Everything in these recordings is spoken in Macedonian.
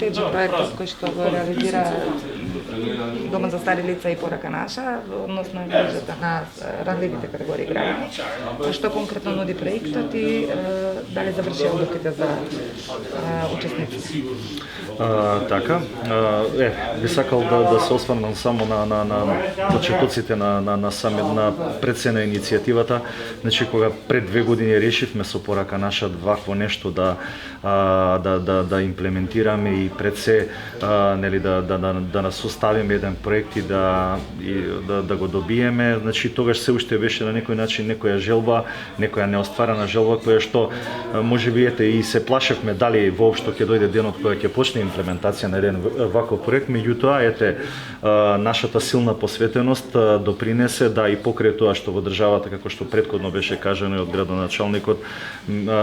постоечи проектот кој што го реализира Дома за стари лица и порака наша, односно грижата на ранливите категории граѓани, што конкретно нуди проектот и дали заврши одлуките за учесниците? Така, би сакал да се осврнам само на почетоците на предсена иницијативата. Значи, кога пред 2 години решивме со порака наша вакво нешто да имплементираме и пред се нели да нас составиме еден проект и да го добиеме, значи тогаш се уште беше на некој начин некоја желба, некоја неостварена желба која што можеби и се плашевме дали воопшто ќе дојде денот кога ќе почне имплементација на еден ваков проект, меѓутоа нашата силна посветеност допринесе да и покрај тоа што во државата, како што претходно беше кажано и од градоначалникот,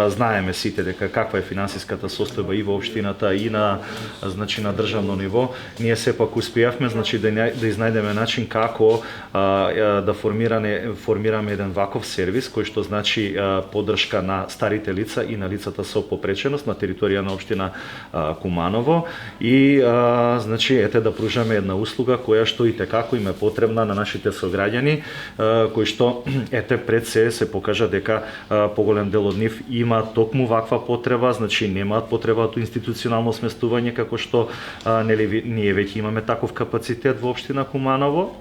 знаеме сите дека каква е финансиската состојба и во општината и на државно ниво, ние сепак успеавме да изнајдеме начин како да формираме еден ваков сервис кој што значи поддршка на старите лица и на лицата со попреченост на територија на општина Куманово и да пружаме една услуга која што и текако им е потребна на нашите сограѓани, кои што пред се покажа дека поголем дел од нив има токму ваква потреба, значи немаат потреба од институционално сместување како што ние веќе имаме таков капацитет во општина Куманово.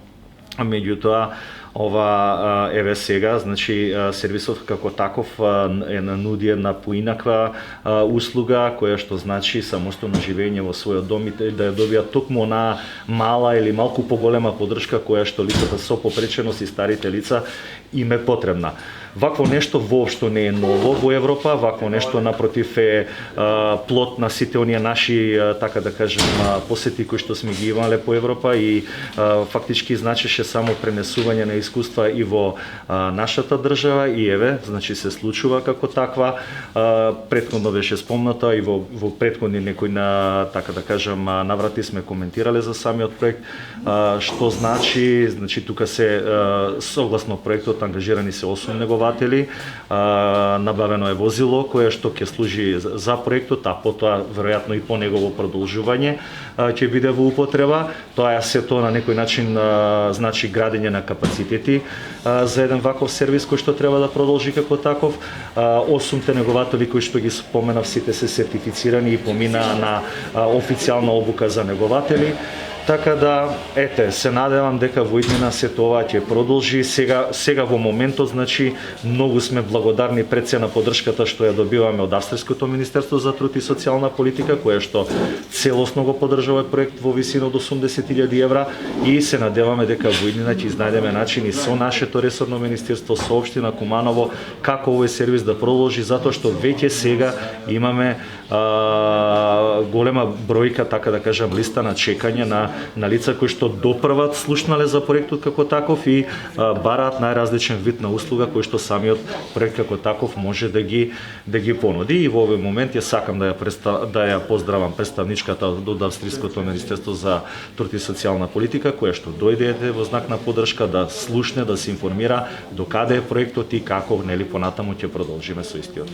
Меѓутоа ова сега, значи сервисот како таков нуди една поинаква услуга која што значи самостојно живење во својот дом и да ја добијат токму на мала или малку поголема поддршка која што лицата со попреченост и старите лица им е потребна. Вакво нешто воопшто не е ново во Европа, вакво нешто напротив е плод на сите оние наши, така да кажем, посети кои што сме ги имале по Европа и фактички значеше само пренесување на искуства и во нашата држава и значи се случува како таква. Претходно беше спомната и во претходни некои така да кажем наврати сме коментирале за самиот проект, што значи тука се согласно проектот ангажирани се 8 негователи, набавено е возило кое што ќе служи за проектот, а потоа веројатно и по негово продолжување ќе биде во употреба. Тоа на некој начин значи градење на капацитети за еден ваков сервис кој што треба да продолжи како таков. 8 негователи кои што ги споменав сите се сертифицирани и поминаа на официјална обука за негователи. Така да, се надевам дека во иднина сето ова ќе продолжи. Сега во моментот, значи, многу сме благодарни пред се на поддршката што ја добиваме од Австриското Министерство за труд и социјална политика, кое што целосно го поддржува проект во висина од 80.000 евра и се надеваме дека во иднина ќе изнајдеме начини со нашето ресорно министерство, со општина Куманово, како овој сервис да продолжи, затоа што веќе сега имаме голема бројка, така да кажам, листа на чекање на лица кои што допрват слушнале за проектот како таков и бараат најразличен вид на услуга кој што самиот проект како таков може да ги понуди. И во овој момент ја сакам да ја поздравам представничката од Австриското Министерство за труд и социјална политика, која што дојде во знак на поддршка да слушне, да се информира до каде е проектот и како понатаму ќе продолжиме со истиот.